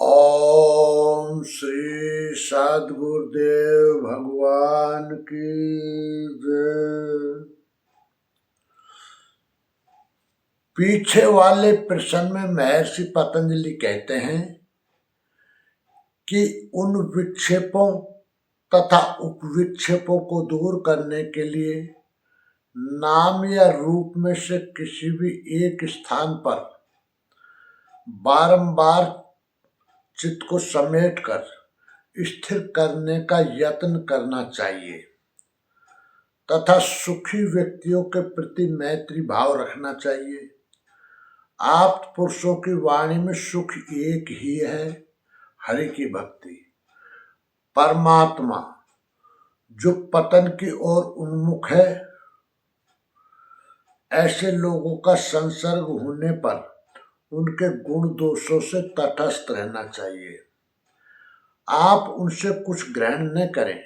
ओम श्री सद्गुरुदेव भगवान की जय। पीछे वाले प्रश्न में महर्षि पतंजलि कहते हैं कि उन विक्षेपों तथा उपविक्षेपों को दूर करने के लिए नाम या रूप में से किसी भी एक स्थान पर बारंबार चित्त को समेटकर स्थिर करने का यत्न करना चाहिए तथा सुखी व्यक्तियों के प्रति मैत्री भाव रखना चाहिए। आप्त पुरुषों की वाणी में सुख एक ही है, हरि की भक्ति। परमात्मा जो पतन की ओर उन्मुख है, ऐसे लोगों का संसर्ग होने पर उनके गुण दोषों से तटस्थ रहना चाहिए। आप उनसे कुछ ग्रहण न करें,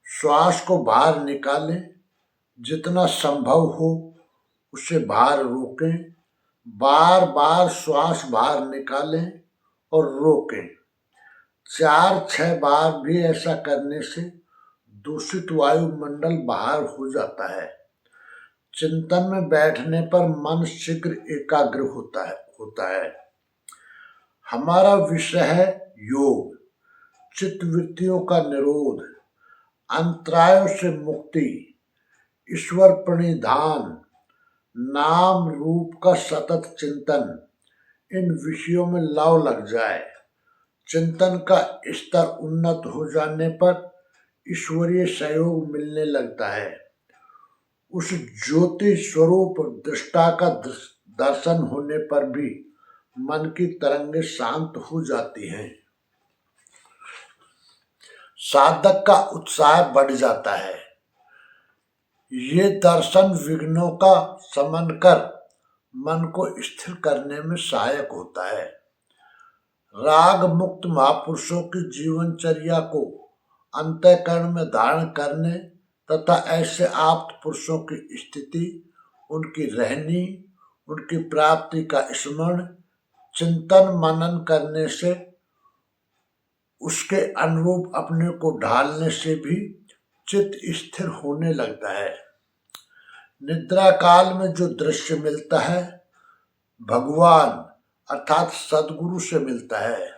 श्वास को बाहर निकालें, जितना संभव हो उसे बाहर रोकें, बार बार श्वास बाहर निकालें और रोकें। 4-6 बार भी ऐसा करने से दूषित वायुमंडल बाहर हो जाता है। चिंतन में बैठने पर मन शीघ्र एकाग्र होता है। हमारा विषय है योग, चित्तवृत्तियों का निरोध, अंतरायों से मुक्ति, ईश्वर प्रणिधान, नाम रूप का सतत चिंतन। इन विषयों में लव लग जाए, चिंतन का स्तर उन्नत हो जाने पर ईश्वरीय सहयोग मिलने लगता है। उस ज्योति स्वरूप दृष्टा का दर्शन होने पर भी मन की तरंगें शांत हो जाती हैं। साधक का उत्साह बढ़ जाता है। ये दर्शन विघ्नों का शमन कर मन को स्थिर करने में सहायक होता है। राग मुक्त महापुरुषों की जीवनचर्या को अंतःकरण में धारण करने तथा ऐसे आप्त पुरुषों की स्थिति, उनकी रहनी, उनकी प्राप्ति का स्मरण, चिंतन मनन करने से, उसके अनुरूप अपने को ढालने से भी चित्त स्थिर होने लगता है। निद्रा काल में जो दृश्य मिलता है भगवान अर्थात सद्गुरु से मिलता है।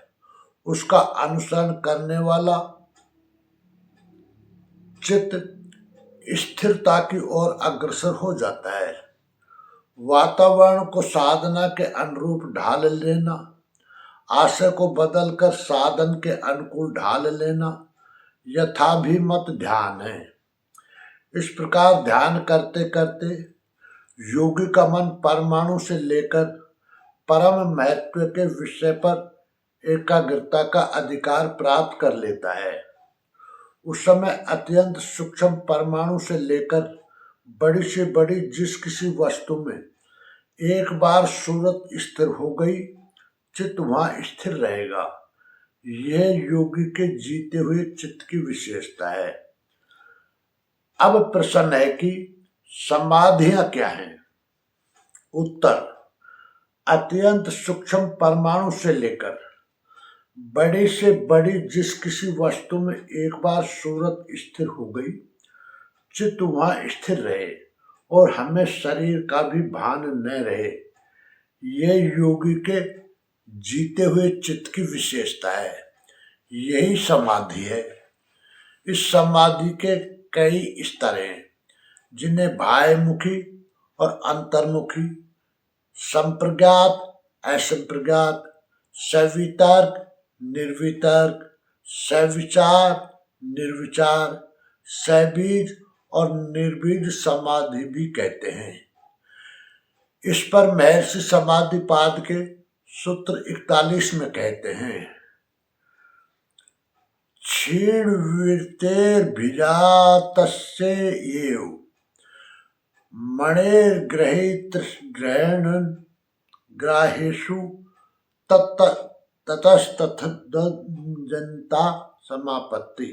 उसका अनुसरण करने वाला चित्त स्थिरता की ओर अग्रसर हो जाता है। वातावरण को साधना के अनुरूप ढाल लेना, आशय को बदलकर साधन के अनुकूल ढाल लेना यथाभिमत ध्यान है। इस प्रकार ध्यान करते करते योगी का मन परमाणु से लेकर परम महत्व के विषय पर एकाग्रता का अधिकार प्राप्त कर लेता है। उस समय अत्यंत सूक्ष्म परमाणु से लेकर बड़ी से बड़ी जिस किसी वस्तु में एक बार सूरत स्थिर हो गई, चित्त वहां स्थिर रहेगा। यह योगी के जीते हुए चित्त की विशेषता है। अब प्रश्न है कि समाधियां क्या हैं? उत्तर, अत्यंत सूक्ष्म परमाणु से लेकर बड़ी से बड़ी जिस किसी वस्तु में एक बार सूरत स्थिर हो गई, चित्त वहां स्थिर रहे और हमें शरीर का भी भान न रहे, यह योगी के जीते हुए चित्त की विशेषता है। यही समाधि है। इस समाधि के कई स्तर हैं, जिन्हें बाह्यमुखी और अंतर्मुखी, संप्रज्ञात, असंप्रज्ञात, सवितर्क, निर्वितर्क, सविचार, निर्विचार, सबीज और निर्बीज समाधि भी कहते हैं। इस पर महर्षि समाधिपाद के सूत्र 41 में कहते हैं, क्षीण वीर्तेर्भिजातस्य एव मणेर्ग्रहीत ग्रहण ग्राहेषु ततस्तथा समापत्ति।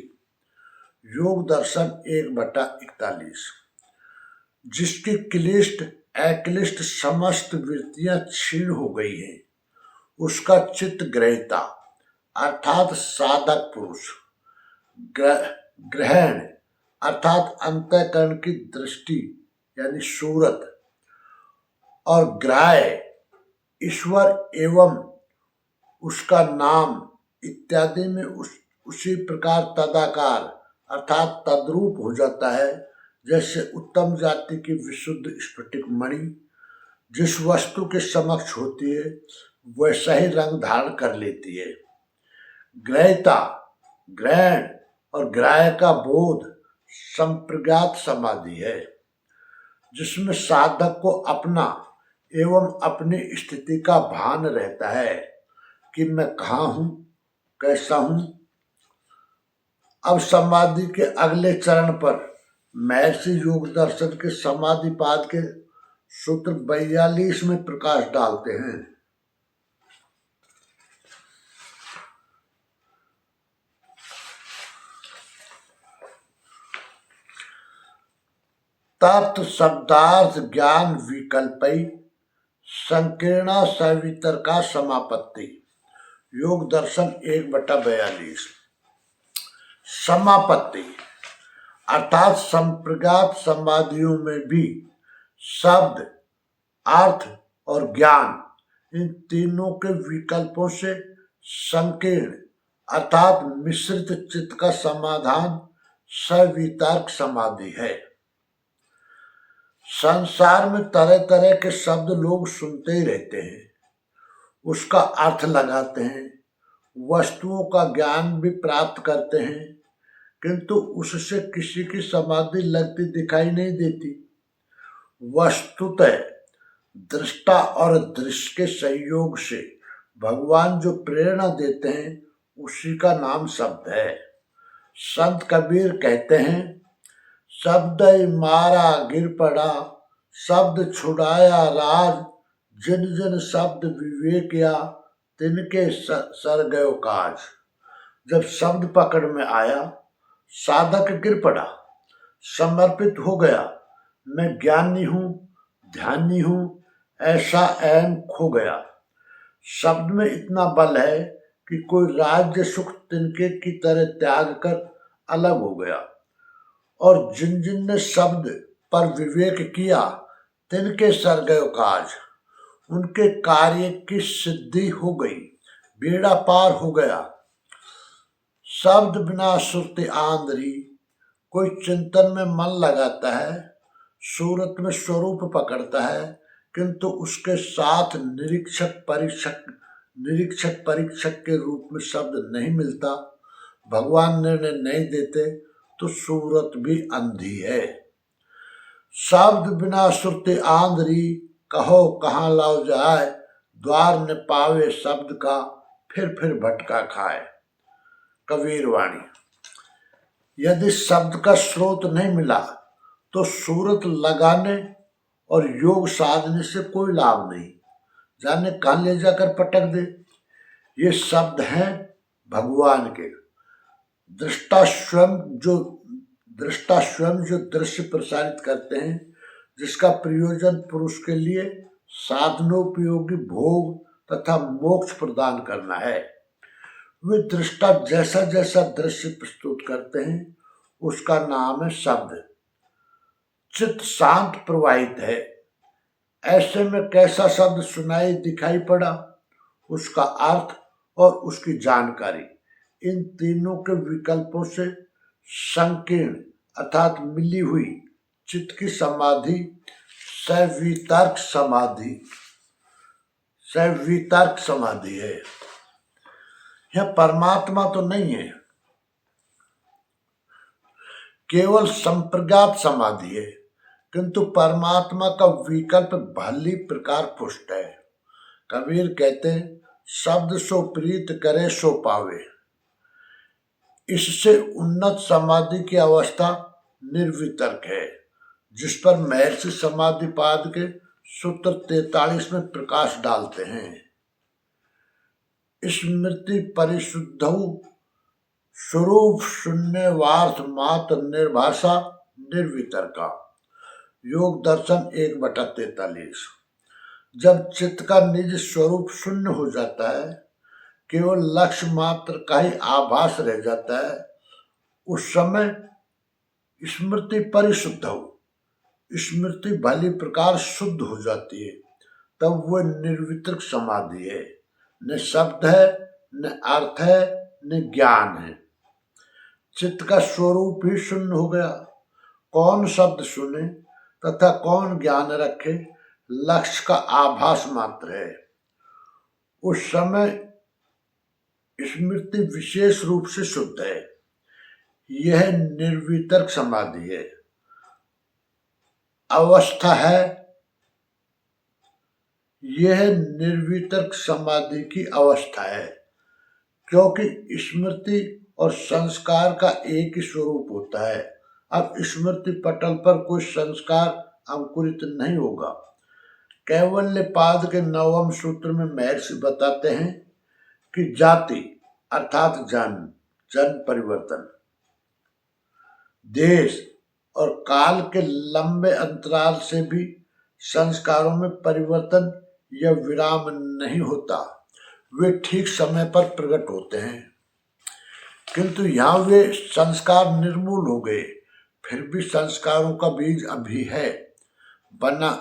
योग दर्शन 1/41। जिसकी क्लिष्ट अक्लिष्ट समस्त वृत्तियां क्षीण हो गई हैं, उसका चित्त ग्रहिता अर्थात साधक पुरुष, ग्रहण अर्थात अंतःकरण की दृष्टि यानी सूरत, और ग्राह्य ईश्वर एवं उसका नाम इत्यादि में उसी प्रकार तदाकार अर्थात तद्रूप हो जाता है, जैसे उत्तम जाति की विशुद्ध स्फटिक मणि जिस वस्तु के समक्ष होती है वैसा ही रंग धारण कर लेती है। ग्रह्यता, ग्रहण और ग्राह्य का बोध संप्रज्ञात समाधि है, जिसमें साधक को अपना एवं अपनी स्थिति का भान रहता है कि मैं कहाँ हूँ, कैसा हूँ। अब समाधि के अगले चरण पर महर्षि योग दर्शन के समाधि पाद के सूत्र 42 में प्रकाश डालते हैं। तत्व शब्दार्थ ज्ञान विकल्पई संकीर्णा सवितर का समापत्ति। योग दर्शन 1/42। समापत्ति अर्थात संप्रज्ञात समाधियों में भी शब्द, अर्थ और ज्ञान इन तीनों के विकल्पों से संकीर्ण अर्थात मिश्रित चित्त का समाधान सवितर्क समाधि है। संसार में तरह तरह के शब्द लोग सुनते ही रहते हैं, उसका अर्थ लगाते हैं, वस्तुओं का ज्ञान भी प्राप्त करते हैं, किंतु उससे किसी की समाधि लगती दिखाई नहीं देती। वस्तुतः दृष्टा और दृश्य के संयोग से भगवान जो प्रेरणा देते हैं उसी का नाम शब्द है। संत कबीर कहते हैं, शब्द मारा गिर पड़ा, शब्द छुड़ाया राज, जिन जिन शब्द विवेक या तिनके सर गयो काज। जब शब्द पकड़ में आया साधक गिर पड़ा, समर्पित हो गया, मैं ज्ञानी हूँ, ध्यानी हूँ, ऐसा ऐन खो गया। शब्द में इतना बल है कि कोई राज्य सुख तिनके की तरह त्याग कर अलग हो गया, और जिन जिन ने शब्द पर विवेक किया तिनके सर गयो काज, उनके कार्य की सिद्धि हो गई, बेड़ा पार हो गया। शब्द बिना सुरति आंधरी, कोई चिंतन में मन लगाता है, सूरत में स्वरूप पकड़ता है, किंतु उसके साथ निरीक्षक परीक्षक के रूप में शब्द नहीं मिलता, भगवान निर्णय नहीं देते, तो सूरत भी अंधी है। शब्द बिना सुरति आंधरी, कहो कहाँ लाओ जाए, द्वार न पावे शब्द का, फिर भटका खाए। कबीर वाणी। यदि शब्द का स्रोत नहीं मिला तो सूरत लगाने और योग साधने से कोई लाभ नहीं, जाने कहां ले जाकर पटक दे। ये शब्द हैं भगवान के। दृष्टा स्वयं जो दृश्य प्रसारित करते हैं, जिसका प्रयोजन पुरुष के लिए साधनोपयोगी भोग तथा मोक्ष प्रदान करना है। वे दृष्टा जैसा जैसा दृश्य प्रस्तुत करते हैं उसका नाम है शब्द। चित्त शांत प्रवाहित है, ऐसे में कैसा शब्द सुनाई दिखाई पड़ा, उसका अर्थ और उसकी जानकारी, इन तीनों के विकल्पों से संकीर्ण अर्थात मिली हुई चित्त की समाधि सवितर्क समाधि है। यह परमात्मा तो नहीं है, केवल संप्रज्ञात समाधि है, किंतु परमात्मा का विकल्प भली प्रकार पुष्ट है। कबीर कहते हैं, शब्द सो प्रीत करे सो पावे। इससे उन्नत समाधि की अवस्था निर्वितर्क है, जिस पर महर्षि समाधिपाद के सूत्र 43 में प्रकाश डालते हैं। स्मृति परिशुद्धौ स्वरूप शून्यवार्थ मात्र निर्भाषा निर्वितर्का। योग दर्शन 1/43। जब चित्त का निज स्वरूप शून्य हो जाता है, केवल लक्ष्य मात्र का ही आभास रह जाता है, उस समय स्मृति परिशुद्ध हो, स्मृति भली प्रकार शुद्ध हो जाती है, तब वह निर्वितर्क समाधि है। न शब्द है, न अर्थ है, न ज्ञान है। चित्त का स्वरूप ही शून्य हो गया। कौन शब्द सुने तथा कौन ज्ञान रखे, लक्ष्य का आभास मात्र है। उस समय स्मृति विशेष रूप से शुद्ध है। यह निर्वितर्क समाधि है, अवस्था है। यह निर्वितर्क समाधि की अवस्था है, क्योंकि स्मृति और संस्कार का एक ही स्वरूप होता है। अब स्मृति पटल पर कोई संस्कार अंकुरित नहीं होगा। कैवल्यपाद के 9वें सूत्र में महर्षि बताते हैं कि जाति अर्थात जन्म परिवर्तन, देश और काल के लंबे अंतराल से भी संस्कारों में परिवर्तन या विराम नहीं होता। वे ठीक समय पर प्रकट होते हैं, किंतु यहाँ वे संस्कार निर्मूल हो गए। फिर भी संस्कारों का बीज अभी है बना,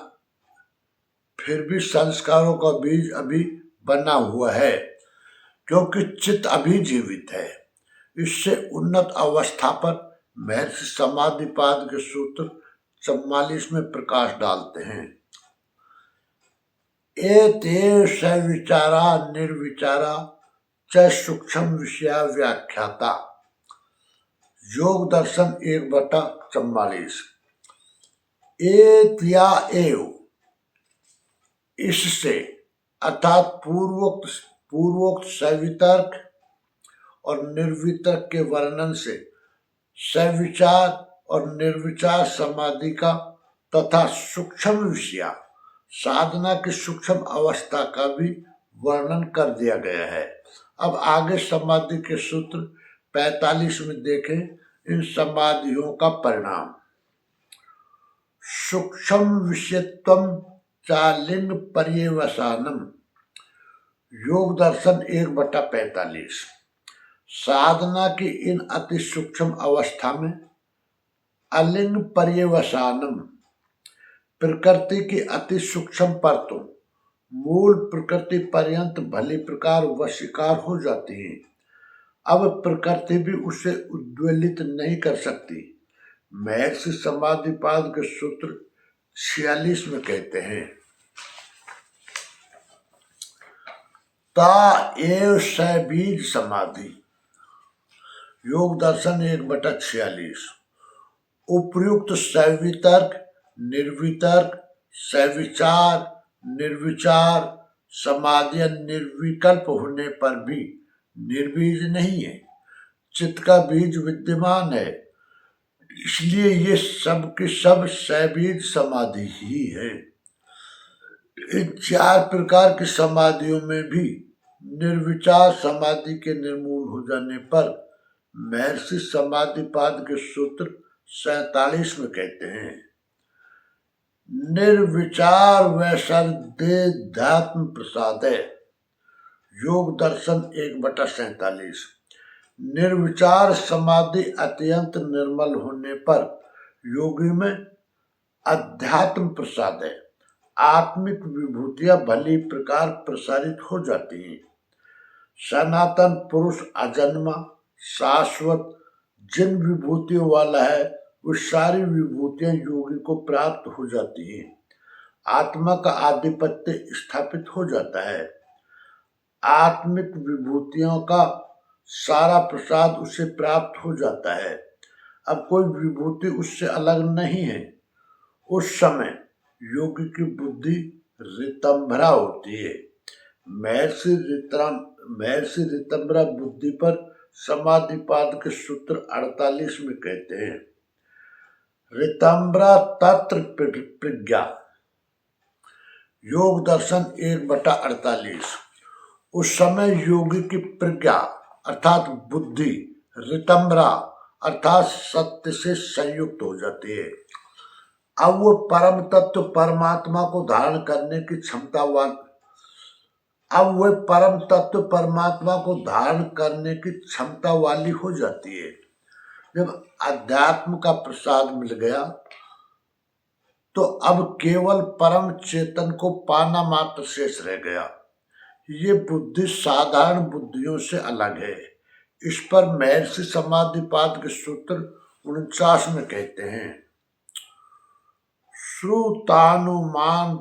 फिर भी संस्कारों का बीज अभी बना हुआ है, क्योंकि चित्त अभी जीवित है। इससे उन्नत अवस्था पर महर्षि समाधिपाद के सूत्र 44 में प्रकाश डालते हैं। एते सविचारा निर्विचारा च सूक्ष्म विषया व्याख्याता, योग दर्शन 1/44। एत्या एव, इससे अर्थात पूर्वोक्त सवितर्क और निर्वितर्क के वर्णन से सविचार और निर्विचार समाधि का तथा सूक्ष्म विषया साधना की सूक्ष्म अवस्था का भी वर्णन कर दिया गया है। अब आगे समाधि के सूत्र 45 में देखें इन समाधियों का परिणाम। सूक्ष्म विषयत्वम चालिंग पर्यवसानम, योग दर्शन 1/45। साधना की इन अति सूक्ष्म अवस्था में अलिंग पर्यवसानम, प्रकृति की अति सूक्ष्म परतों मूल प्रकृति पर्यंत भली प्रकार वशीकार हो जाती है। अब प्रकृति भी उसे उद्वेलित नहीं कर सकती। महर्षि समाधिपाद के सूत्र 46 में कहते हैं, ता एव सबीज समाधि, योग दर्शन 1/46। उपयुक्त सवितर्क निर्वितर्क सविचार निर्विचार समाधि निर्विकल्प होने पर भी निर्बीज नहीं है। चित्त का बीज विद्यमान है, इसलिए ये सब के सब सबीज समाधि ही है। इन 4 प्रकार की समाधियों में भी निर्विचार समाधि के निर्मूल हो जाने पर महर्षि समाधिपाद के सूत्र 47 में कहते हैं, निर्विचार वैसर्देध्यात्म प्रसाद है, योग दर्शन 1/47। निर्विचार समाधि अत्यंत निर्मल होने पर योगी में अध्यात्म प्रसाद है, आत्मिक विभूतियां भली प्रकार प्रसारित हो जाती हैं। सनातन पुरुष अजन्मा शाश्वत जिन विभूतियों वाला है, वो सारी विभूतियां योगी को प्राप्त हो जाती हैं। आत्मा का आधिपत्य स्थापित हो जाता है। आत्मिक विभूतियों का सारा प्रसाद उसे प्राप्त हो जाता है। अब कोई विभूति उससे अलग नहीं है। उस समय योगी की बुद्धि रितंभरा होती है। महर्षि रितंभरा बुद्धि पर समाधिपाद के सूत्र 48 में कहते हैं, रितंभरा तत्र प्रज्ञा, योग दर्शन 1/48। उस समय योगी की प्रज्ञा अर्थात बुद्धि रितंभरा अर्थात सत्य से संयुक्त हो जाती है। अब वो परम तत्व परमात्मा को धारण करने की क्षमता अब वह परम तत्व परमात्मा को धारण करने की क्षमता वाली हो जाती है। जब अध्यात्म का प्रसाद मिल गया तो अब केवल परम चेतन को पाना मात्र शेष रह गया। ये बुद्धि साधारण बुद्धियों से अलग है। इस पर महर्षि समाधिपाद के सूत्र 49 में कहते हैं, श्रुतानुमान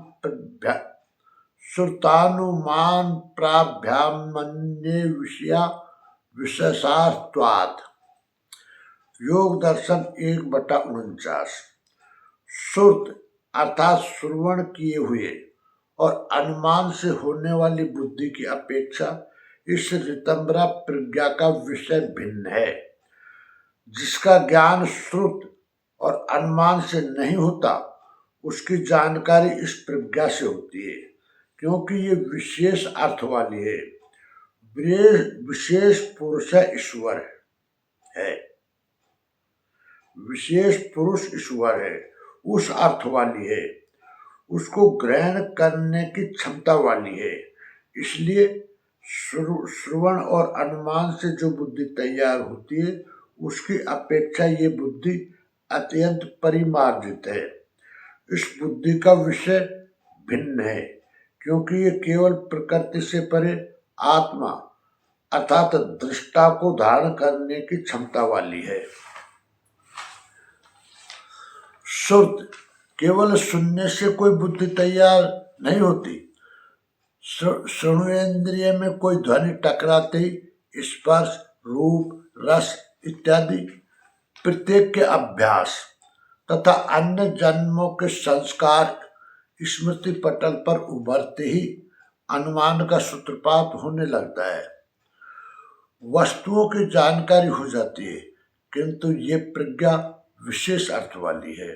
श्रुतानुमान प्राभ्यामन्ये विषया विशेषार्थवाद। योग दर्शन 1/49। श्रुत अर्थात श्रवण किए हुए और अनुमान से होने वाली बुद्धि की अपेक्षा इस ऋतंभरा प्रज्ञा का विषय भिन्न है। जिसका ज्ञान श्रुत और अनुमान से नहीं होता उसकी जानकारी इस प्रज्ञा से होती है, क्योंकि ये विशेष अर्थ वाली है। विशेष पुरुष है ईश्वर है, विशेष पुरुष ईश्वर है, उस अर्थ वाली है, उसको ग्रहण करने की क्षमता वाली है। इसलिए श्रवण और अनुमान से जो बुद्धि तैयार होती है उसकी अपेक्षा ये बुद्धि अत्यंत परिमार्जित है। इस बुद्धि का विषय भिन्न है, क्योंकि ये केवल प्रकृति से परे आत्मा अर्थात दृष्टा को धारण करने की क्षमता वाली है। श्रुत केवल सुनने से कोई बुद्धि तैयार नहीं होती। श्रवणेन्द्रिय में कोई ध्वनि टकराते ही स्पर्श, रूप, रस इत्यादि प्रत्येक के अभ्यास तथा अन्य जन्मों के संस्कार स्मृति पटल पर उभरते ही अनुमान का सूत्रपात होने लगता है। वस्तुओं की जानकारी हो जाती है, किंतु ये प्रज्ञा विशेष अर्थ वाली है।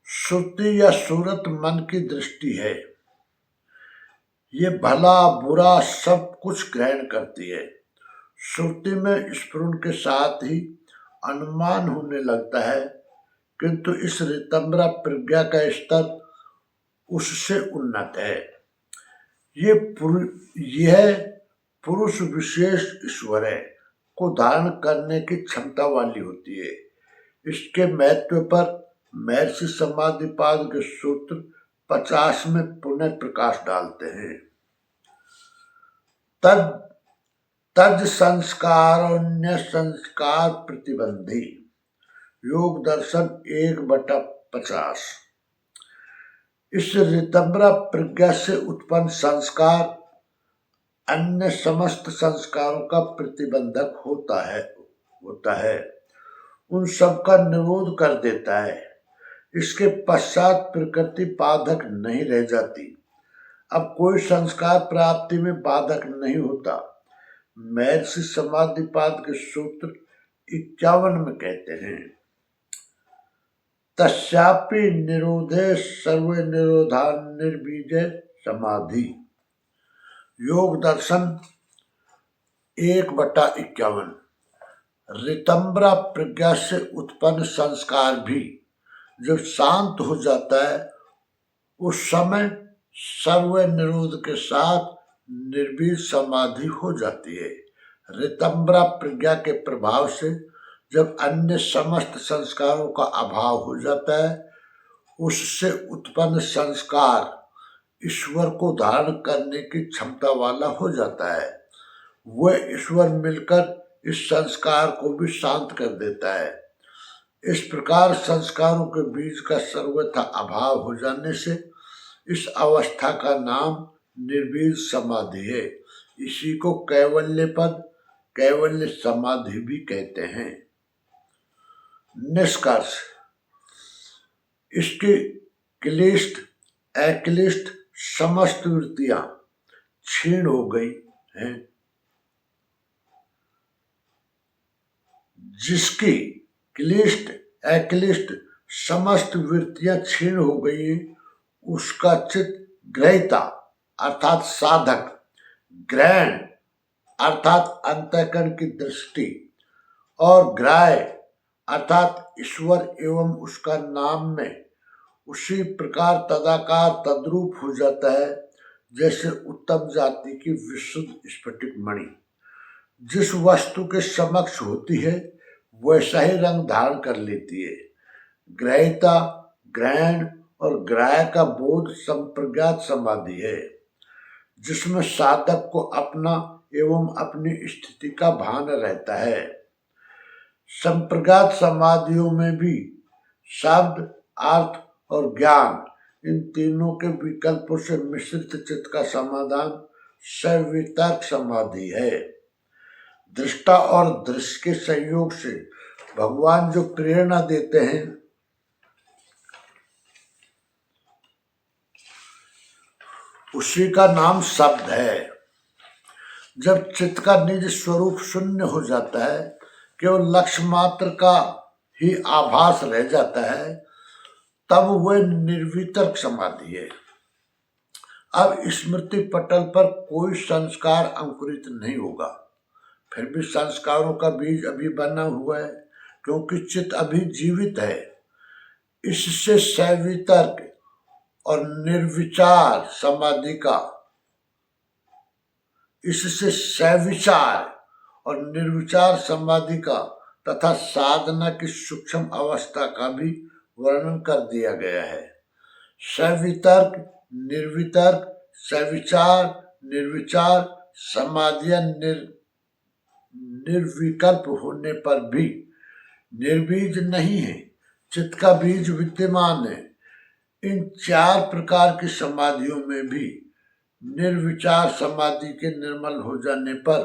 श्रुति या सूरत मन की दृष्टि है। ये भला बुरा सब कुछ ग्रहण करती है। श्रुति में स्फुरण के साथ ही अनुमान होने लगता है, किंतु इस ऋतंभरा प्रज्ञा का स्तर उससे उन्नत है। यह पुरुष विशेष ईश्वर है को धारण करने की क्षमता वाली होती है। इसके महत्व पर महर्षि समाधिपाद के सूत्र 50 में पुनः प्रकाश डालते हैं। तज संस्कारोन्य संस्कार प्रतिबंधी। योग दर्शन 1/50। इस ऋतंभरा प्रज्ञा से उत्पन्न संस्कार अन्य समस्त संस्कारों का प्रतिबंधक होता है, उन सब का निरोध कर देता है। इसके पश्चात प्रकृति बाधक नहीं रह जाती। अब कोई संस्कार प्राप्ति में बाधक नहीं होता। महर्षि समाधिपाद के सूत्र 51 में कहते हैं, तस्यापि निरोधे सर्वे निरोधा निर्बीजे समाधि। योग दर्शन 1/51। ऋतंभरा प्रज्ञा से उत्पन्न संस्कार भी जब शांत हो जाता है उस समय सर्व निरोध के साथ निर्बीज समाधि हो जाती है। ऋतंभरा प्रज्ञा के प्रभाव से जब अन्य समस्त संस्कारों का अभाव हो जाता है उससे उत्पन्न संस्कार ईश्वर को धारण करने की क्षमता वाला हो जाता है। वह ईश्वर मिलकर इस संस्कार को भी शांत कर देता है। इस प्रकार संस्कारों के बीज का सर्वथा अभाव हो जाने से इस अवस्था का नाम निर्बीज समाधि है। इसी को कैवल्य पद, कैवल्य समाधि भी कहते हैं। निष्कर्ष, इसकी क्लिष्ट अक्लिष्ट समस्त वृत्तियां क्षीण हो गई हैं। जिसकी क्लिष्ट अक्लिष्ट समस्त वृत्तियां क्षीण हो गई उसका चित्त ग्रहिता अर्थात साधक, ग्रहण अर्थात अंतःकरण की दृष्टि और ग्राह्य अर्थात ईश्वर एवं उसका नाम में उसी प्रकार तदाकार तद्रूप हो जाता है जैसे उत्तम जाति की विशुद्ध स्फटिक मणि जिस वस्तु के समक्ष होती है वैसा ही रंग धारण कर लेती है। ग्रहिता, ग्रहण और ग्राह्य का बोध संप्रज्ञात समाधि है, जिसमें साधक को अपना एवं अपनी स्थिति का भान रहता है। संप्रज्ञात समाधियों में भी शब्द, अर्थ और ज्ञान इन तीनों के विकल्पों से मिश्रित चित्त का समाधान सवितर्क समाधि है। दृष्टा और दृश्य के संयोग से भगवान जो प्रेरणा देते हैं उसी का नाम शब्द है। जब चित्त का निज स्वरूप शून्य हो जाता है, केवल लक्ष्य मात्र का ही आभास रह जाता है, तब वह निर्वितर्क समाधि है। अब स्मृति पटल पर कोई संस्कार अंकुरित नहीं होगा, फिर भी संस्कारों का बीज अभी बना हुआ है, क्योंकि चित्त अभी जीवित है। इससे सवितर्क और निर्विचार समाधि का इससे सविचार और निर्विचार समाधि का तथा साधना की सूक्ष्म अवस्था का भी वर्णन कर दिया गया है। सवितर्क, निर्वितर्क, सविचार, निर्विचार समाधियां निर्विकल्प होने पर भी निर्बीज नहीं है, चित्त का बीज विद्यमान है। इन चार प्रकार की समाधियों में भी निर्विचार समाधि के निर्मल हो जाने पर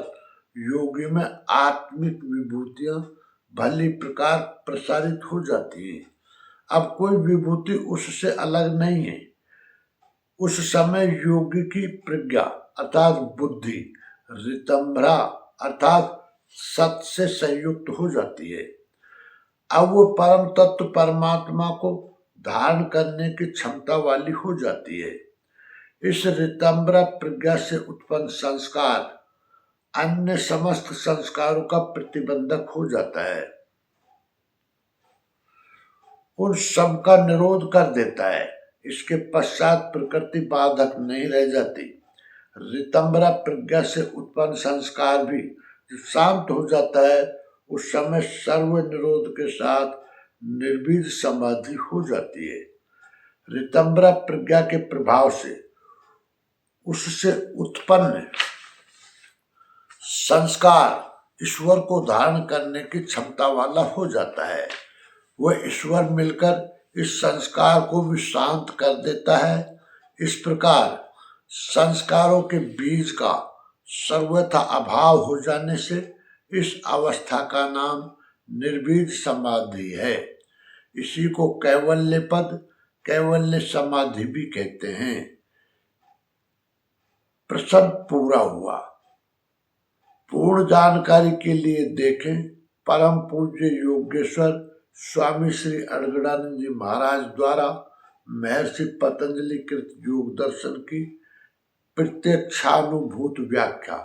योगी में आत्मिक विभूतियां भली प्रकार प्रसारित हो जाती है। अब कोई विभूति उससे अलग नहीं है। उस समय योगी की प्रज्ञा अर्थात बुद्धि ऋतंभरा अर्थात सत से संयुक्त हो जाती है। अब वो परम तत्व परमात्मा को धारण करने की क्षमता वाली हो जाती है। इस ऋतंभरा प्रज्ञा से उत्पन्न संस्कार अन्य समस्त संस्कारों का प्रतिबंधक हो जाता है, उन सब का निरोध कर देता है। इसके पश्चात प्रकृति बाधक नहीं रह जाती। ऋतंभरा प्रज्ञा से उत्पन्न संस्कार भी जब शांत हो जाता है, उस समय सर्व निरोध के साथ निर्बीज समाधि हो जाती है। ऋतंभरा प्रज्ञा के प्रभाव से उससे उत्पन्न संस्कार ईश्वर को धारण करने की क्षमता वाला हो जाता है। वह ईश्वर मिलकर इस संस्कार को भी शांत कर देता है। इस प्रकार संस्कारों के बीज का सर्वथा अभाव हो जाने से इस अवस्था का नाम निर्बीज समाधि है। इसी को कैवल्य पद, कैवल्य समाधि भी कहते हैं। प्रसंग पूरा हुआ। पूर्ण जानकारी के लिए देखें परम पूज्य योगेश्वर स्वामी श्री अड़गड़ानंद जी महाराज द्वारा महर्षि पतंजलि कृत योग दर्शन की प्रत्यक्षानुभूत व्याख्या।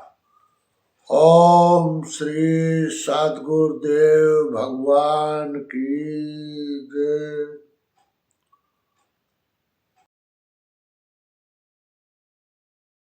ओम श्री सद्गुरुदेव भगवान की जय।